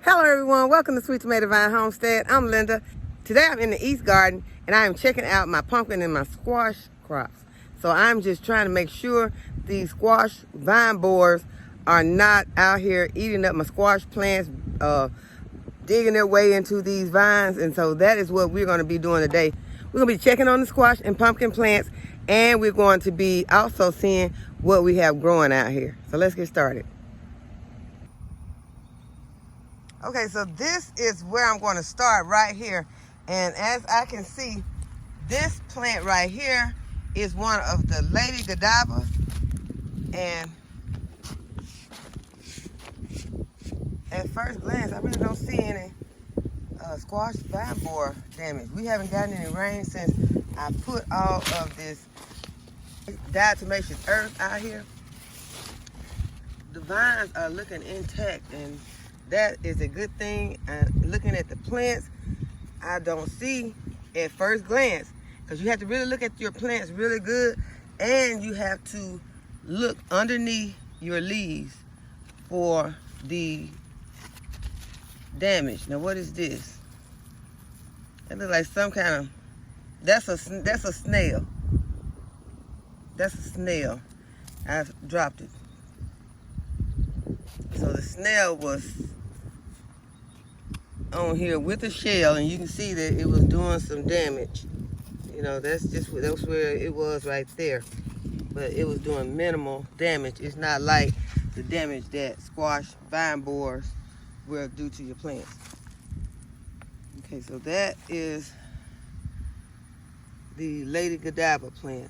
Hello everyone, welcome to Sweet Tomato Vine Homestead. I'm Linda. Today I'm in the East Garden and I am checking out my pumpkin and my squash crops. So I'm just trying to make sure these squash vine borers are not out here eating up my squash plants, digging their way into these vines. And so that is what we're going to be doing today. We're going to be checking on the squash and pumpkin plants, and we're going to be also seeing what we have growing out here. So let's get started. Okay, so this is where I'm going to start right here. And as I can see, this plant right here is one of the Lady Godivas. And at first glance, I really don't see any squash vine borer damage. We haven't gotten any rain since I put all of this diatomaceous earth out here. The vines are looking intact, and that is a good thing. Looking at the plants, I don't see at first glance, because you have to really look at your plants really good, and you have to look underneath your leaves for the damage. Now what is this? It looks like some kind of, that's a snail. That's a snail. I've dropped it. So the snail was on here with a shell, and you can see that it was doing some damage. You know, that's where it was right there. But it was doing minimal damage. It's not like the damage that squash vine borers will do to your plants. Okay, so that is the Lady Godiva plant.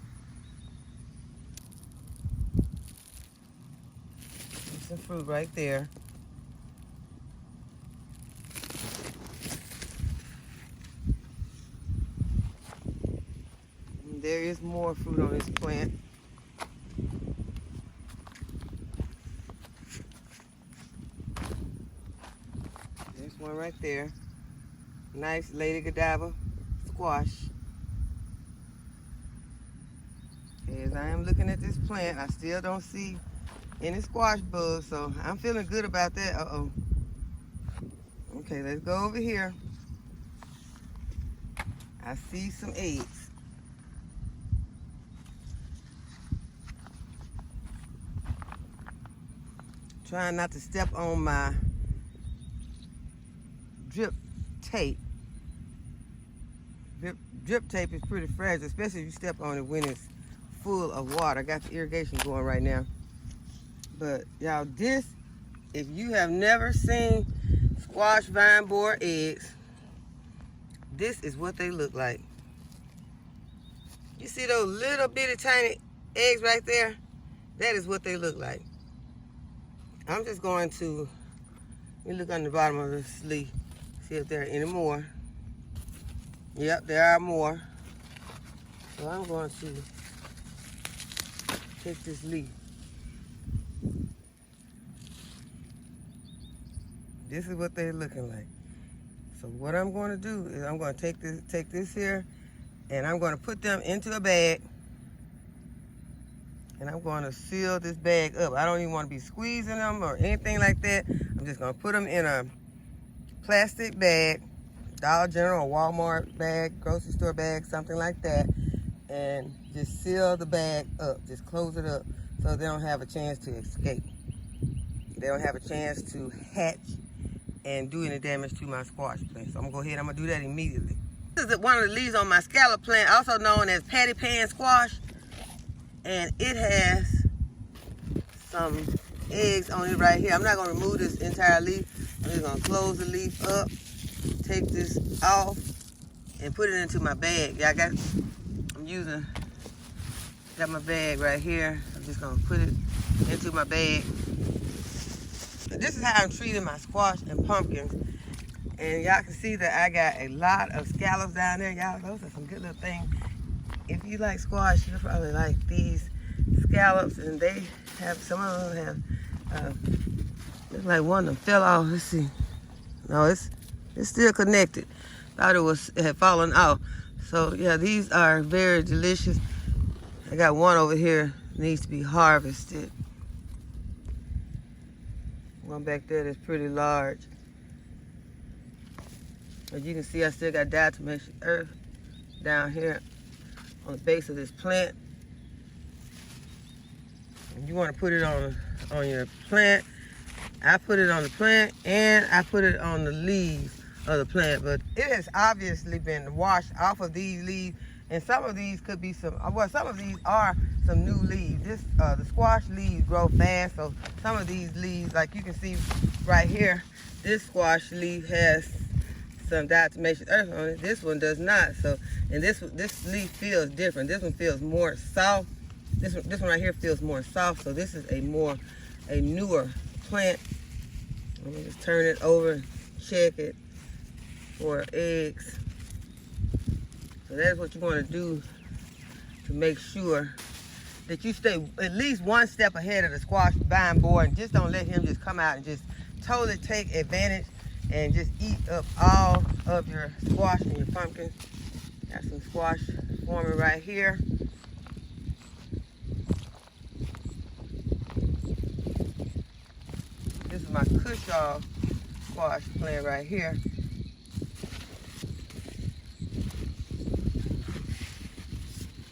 Some fruit right there. And there is more fruit on this plant. There's one right there. Nice Lady Godiva squash. As I am looking at this plant, I still don't see any squash bugs, so I'm feeling good about that. Uh-oh. Okay, let's go over here. I see some eggs. Trying not to step on my drip tape. Drip tape is pretty fragile, especially if you step on it when it's full of water. I got the irrigation going right now. But y'all, this, if you have never seen squash vine borer eggs, this is what they look like. You see those little bitty tiny eggs right there? That is what they look like. I'm just going to, let me look on the bottom of this leaf, see if there are any more. Yep, there are more. So I'm going to take this leaf. This is what they're looking like. So what I'm going to do is I'm going to take this here, and I'm going to put them into a bag, and I'm going to seal this bag up. I don't even want to be squeezing them or anything like that. I'm just going to put them in a plastic bag, Dollar General or Walmart bag, grocery store bag, something like that, and just seal the bag up. Just close it up so they don't have a chance to escape. They don't have a chance to hatch and do any damage to my squash plant. So I'm gonna go ahead, I'm gonna do that immediately. This is one of the leaves on my scallop plant, also known as patty pan squash. And it has some eggs on it right here. I'm not gonna remove this entire leaf. I'm just gonna close the leaf up, take this off, and put it into my bag. Yeah, got my bag right here. I'm just gonna put it into my bag. This is how I'm treating my squash and pumpkins. And y'all can see that I got a lot of scallops down there. Y'all, those are some good little things. If you like squash, you'll probably like these scallops. And they have, some of them have, looks like one of them fell off. Let's see. No, it's still connected. Thought it had fallen off. So yeah, these are very delicious. I got one over here, needs to be harvested. One back there that's pretty large. As you can see, I still got diatomaceous earth down here on the base of this plant. And you want to put it on your plant. I put it on the plant and I put it on the leaves of the plant, but it has obviously been washed off of these leaves, and some of these could be some of these are some new leaves. The squash leaves grow fast, so some of these leaves, like you can see right here, this squash leaf has some diatomaceous earth on it. This one does not. So, and this leaf feels different. This one feels more soft. This one right here feels more soft. So this is a newer plant. Let me just turn it over and check it for eggs. So that's what you want to do to make sure that you stay at least one step ahead of the squash vine board, and just don't let him just come out and just totally take advantage and just eat up all of your squash and your pumpkin. Got some squash forming right here. This is my Cushaw squash plant right here.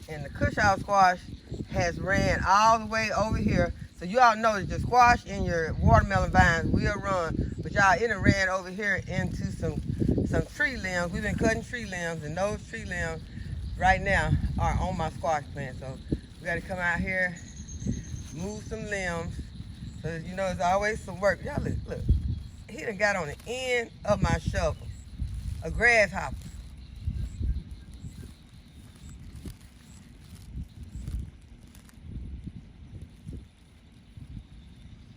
And the Cushaw squash has ran all the way over here. So you all know that your squash and your watermelon vines will run, but y'all, it ran over here into some tree limbs. We've been cutting tree limbs, and those tree limbs right now are on my squash plant. So we got to come out here, move some limbs. So you know, it's always some work. Y'all look, he done got on the end of my shovel, a grasshopper.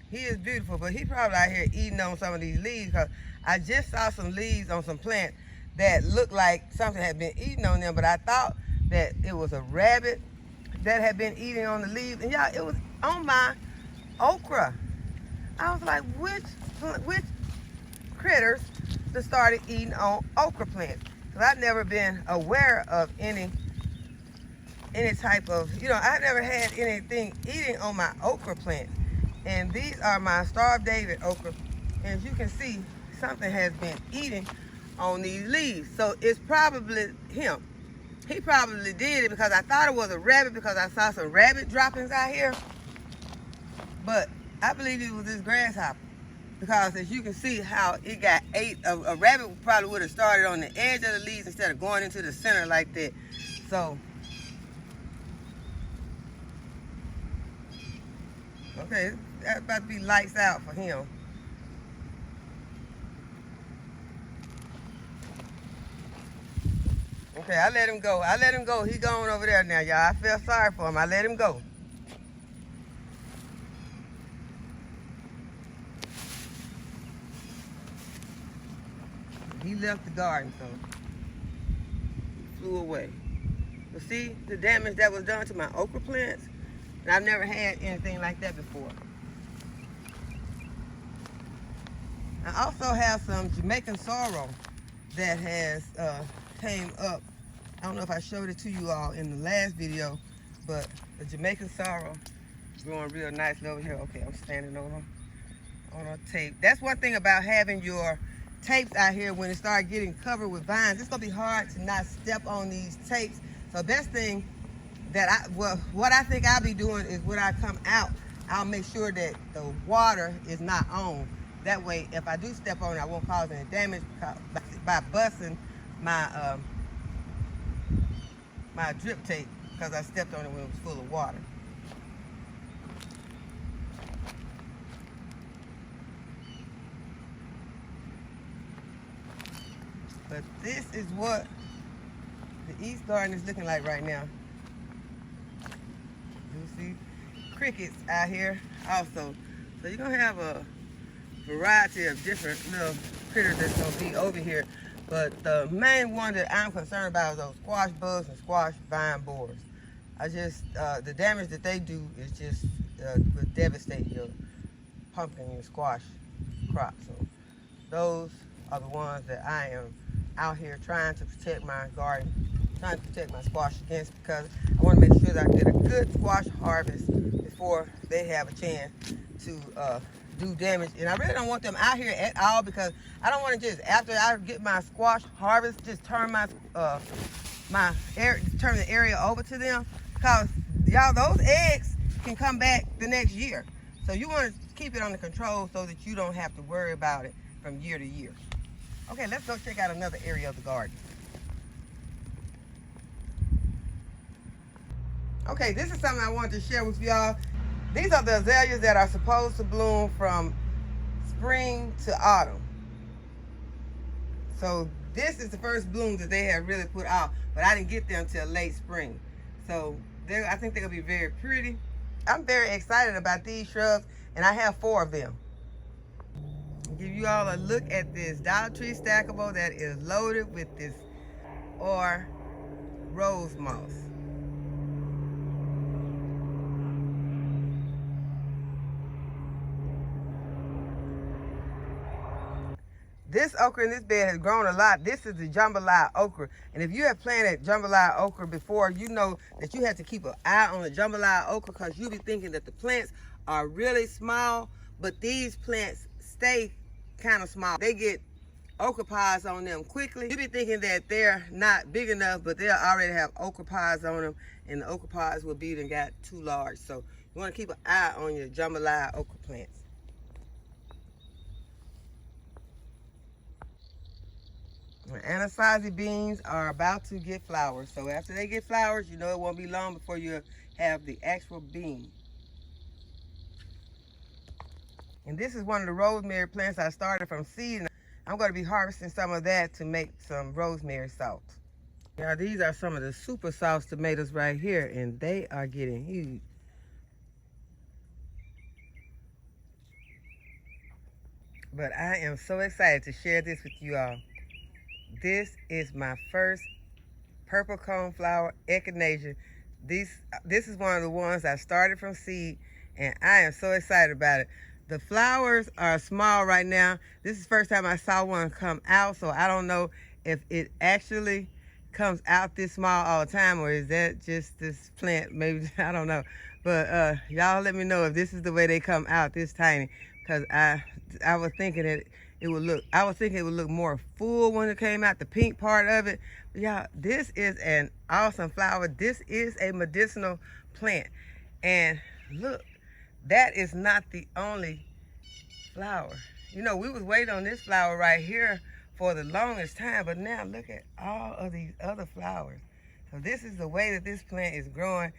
He is beautiful, but he probably out here eating on some of these leaves, because I just saw some leaves on some plants that looked like something had been eating on them, but I thought that it was a rabbit that had been eating on the leaves. And y'all, it was on my okra. I was like, which critters that started eating on okra plants? Because I've never been aware of any type of, I've never had anything eating on my okra plants. And these are my Star of David okra. And as you can see, something has been eating on these leaves. So it's probably him. He probably did it, because I thought it was a rabbit, because I saw some rabbit droppings out here. But I believe it was this grasshopper, because as you can see how it got ate. A rabbit probably would have started on the edge of the leaves instead of going into the center like that. So, okay, that's about to be lights out for him. Okay, I let him go. He gone over there now, y'all. I feel sorry for him. I let him go. He left the garden, so he flew away. But see the damage that was done to my okra plants? And I've never had anything like that before. I also have some Jamaican sorrel that has came up. I don't know if I showed it to you all in the last video, but the Jamaican sorrel is growing real nicely over here. Okay, I'm standing on a tape. That's one thing about having your tapes out here. When it starts getting covered with vines, it's gonna be hard to not step on these tapes. So best thing that what I think I'll be doing is when I come out, I'll make sure that the water is not on. That way, if I do step on it, I won't cause any damage by busting my my drip tape, because I stepped on it when it was full of water. But this is what the East Garden is looking like right now. You see crickets out here also. So you're gonna have a variety of different little critters that's gonna be over here. But the main one that I'm concerned about is those squash bugs and squash vine borers. The damage that they do is just would devastate your pumpkin and your squash crops. So those are the ones that I am out here trying to protect my garden, trying to protect my squash against, because I want to make sure that I get a good squash harvest before they have a chance to do damage. And I really don't want them out here at all, because I don't want to just, after I get my squash harvest, just turn turn the area over to them, because y'all, those eggs can come back the next year. So you want to keep it under control so that you don't have to worry about it from year to year. Okay, let's go check out another area of the garden. Okay, this is something I wanted to share with y'all. These are the azaleas that are supposed to bloom from spring to autumn. So this is the first bloom that they have really put out, but I didn't get them until late spring. So I think they're gonna be very pretty. I'm very excited about these shrubs, and I have 4 of them. I'll give you all a look at this Dollar Tree stackable that is loaded with this rose moss. This okra in this bed has grown a lot. This is the jambalaya okra. And if you have planted jambalaya okra before, you know that you have to keep an eye on the jambalaya okra, because you'll be thinking that the plants are really small, but these plants stay kind of small. They get okra pods on them quickly. You'll be thinking that they're not big enough, but they'll already have okra pods on them, and the okra pods will be then got too large. So you want to keep an eye on your jambalaya okra plants. Anasazi beans are about to get flowers. So after they get flowers, you know it won't be long before you have the actual bean. And this is one of the rosemary plants I started from seed. I'm going to be harvesting some of that to make some rosemary salt. Now these are some of the super sauce tomatoes right here, and they are getting huge. But I am so excited to share this with you all. This is my first purple coneflower echinacea. This is one of the ones I started from seed, and I am so excited about it. The flowers are small right now. This is the first time I saw one come out, so I don't know if it actually comes out this small all the time, or is that just this plant? Maybe, I don't know. But y'all let me know if this is the way they come out this tiny, because I was thinking that it would look more full when it came out, the pink part of it. But y'all, this is an awesome flower. This is a medicinal plant. And look, that is not the only flower. You know, we was waiting on this flower right here for the longest time, but now look at all of these other flowers. So this is the way that this plant is growing.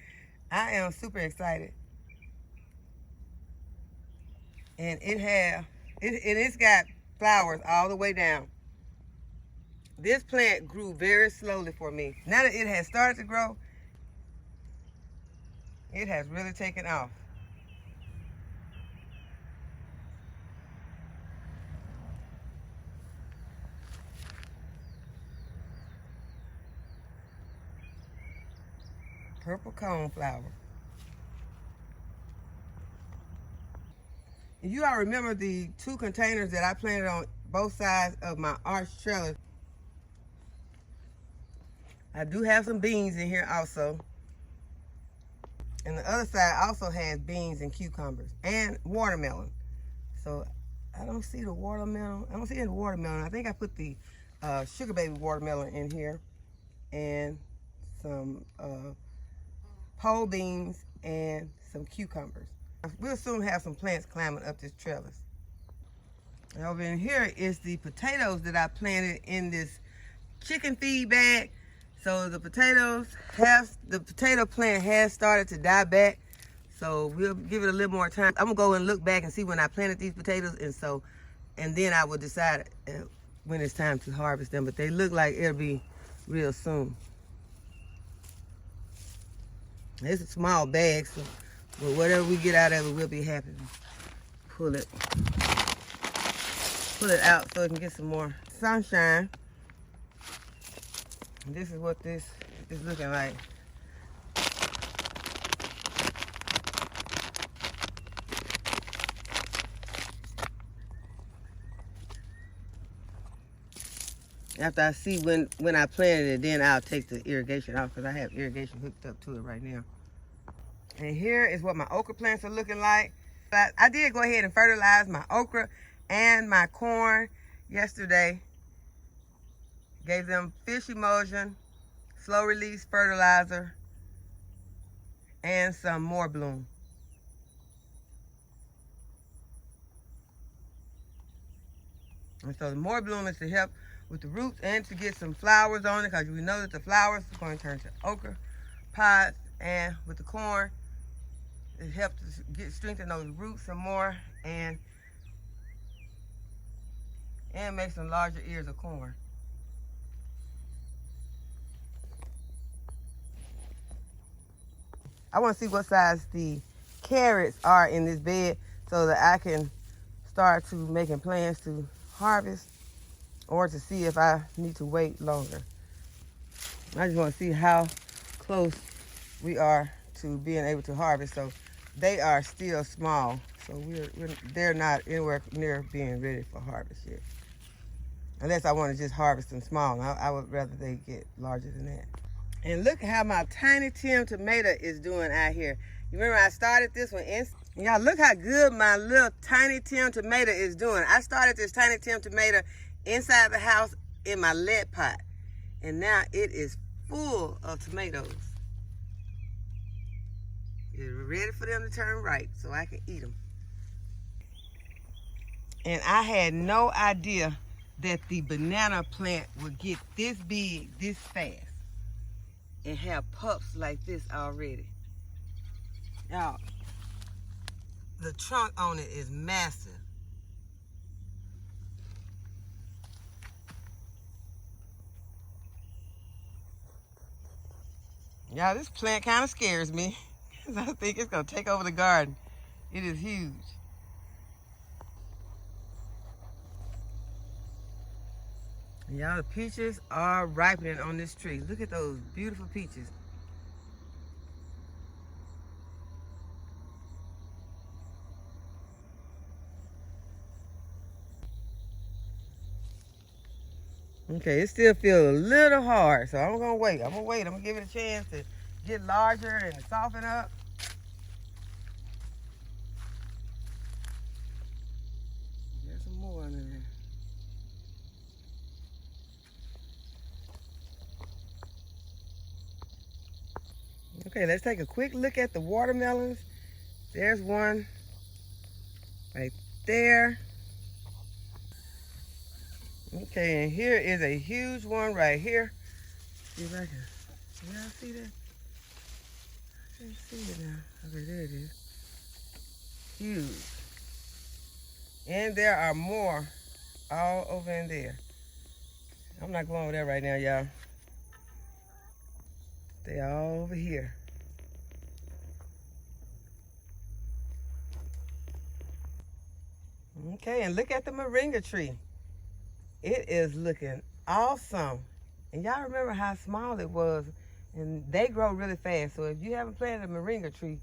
I am super excited. And it's got flowers all the way down. This plant grew very slowly for me. Now that it has started to grow, it has really taken off. Purple coneflower. You all remember the 2 containers that I planted on both sides of my arch trellis. I do have some beans in here also. And the other side also has beans and cucumbers and watermelon. So I don't see the watermelon. I don't see any watermelon. I think I put the sugar baby watermelon in here, and some pole beans and some cucumbers. We'll soon have some plants climbing up this trellis. And over in here is the potatoes that I planted in this chicken feed bag. So the potato plant has started to die back. So we'll give it a little more time. I'm gonna go and look back and see when I planted these potatoes, and then I will decide when it's time to harvest them. But they look like it'll be real soon. It's a small bag, so but whatever we get out of it, we'll be happy. Pull it out so it can get some more sunshine. And this is what this is looking like. After I see when I planted it, then I'll take the irrigation off, because I have irrigation hooked up to it right now. And here is what my okra plants are looking like. I did go ahead and fertilize my okra and my corn yesterday. Gave them fish emulsion, slow release fertilizer, and some more bloom. And so the more bloom is to help with the roots and to get some flowers on it, because we know that the flowers are going to turn to okra pods. And with the corn, it helps to strengthen those roots some more and make some larger ears of corn. I want to see what size the carrots are in this bed so that I can start to making plans to harvest or to see if I need to wait longer. I just want to see how close we are to being able to harvest. So they are still small, so they're not anywhere near being ready for harvest yet. Unless I want to just harvest them small. I would rather they get larger than that. And look how my Tiny Tim tomato is doing out here. You remember I started this one in? Y'all look how good my little Tiny Tim tomato is doing. I started this Tiny Tim tomato inside the house in my lead pot. And now it is full of tomatoes. It's ready for them to turn ripe so I can eat them. And I had no idea that the banana plant would get this big this fast and have pups like this already. Y'all, the trunk on it is massive. Y'all, this plant kind of scares me. I think it's gonna take over the garden. It is huge. Y'all, the peaches are ripening on this tree. Look at those beautiful peaches. Okay, it still feels a little hard, so I'm gonna wait. I'm gonna give it a chance to get larger and soften up. There's some more in there. Okay, let's take a quick look at the watermelons. There's one right there. Okay, and here is a huge one right here. See if I can, y'all see that? I can't see it now. Okay, there it is. Huge. And there are more all over in there. I'm not going over there right now, y'all. They are all over here. Okay, and look at the moringa tree. It is looking awesome. And y'all remember how small it was, and they grow really fast. So if you haven't planted a moringa tree,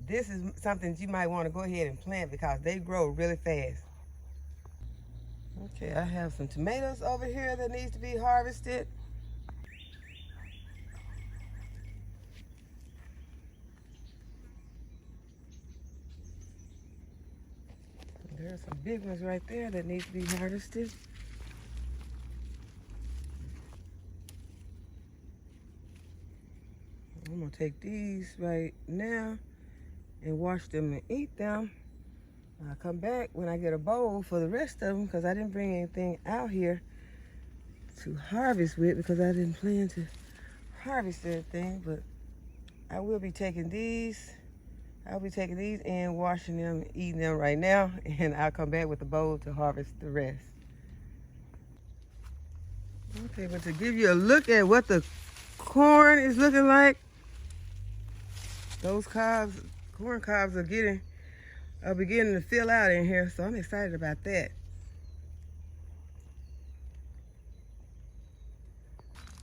this is something you might want to go ahead and plant because they grow really fast. Okay, I have some tomatoes over here that needs to be harvested. There's some big ones right there that need to be harvested. I'm gonna take these right now and wash them and eat them. I'll come back when I get a bowl for the rest of them because I didn't bring anything out here to harvest with because I didn't plan to harvest anything, but I will be taking these. I'll be taking these and washing them and eating them right now, and I'll come back with a bowl to harvest the rest. Okay, but to give you a look at what the corn is looking like, those cobs, corn cobs are beginning to fill out in here, so I'm excited about that.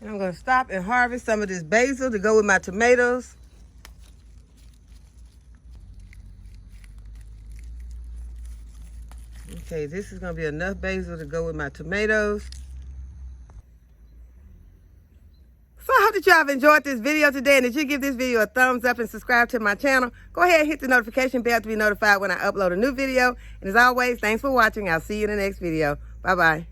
And I'm gonna stop and harvest some of this basil to go with my tomatoes. Okay, this is gonna be enough basil to go with my tomatoes. So I hope that you have enjoyed this video today and that you give this video a thumbs up and subscribe to my channel. Go ahead and hit the notification bell to be notified when I upload a new video. And as always, thanks for watching. I'll see you in the next video. Bye-bye.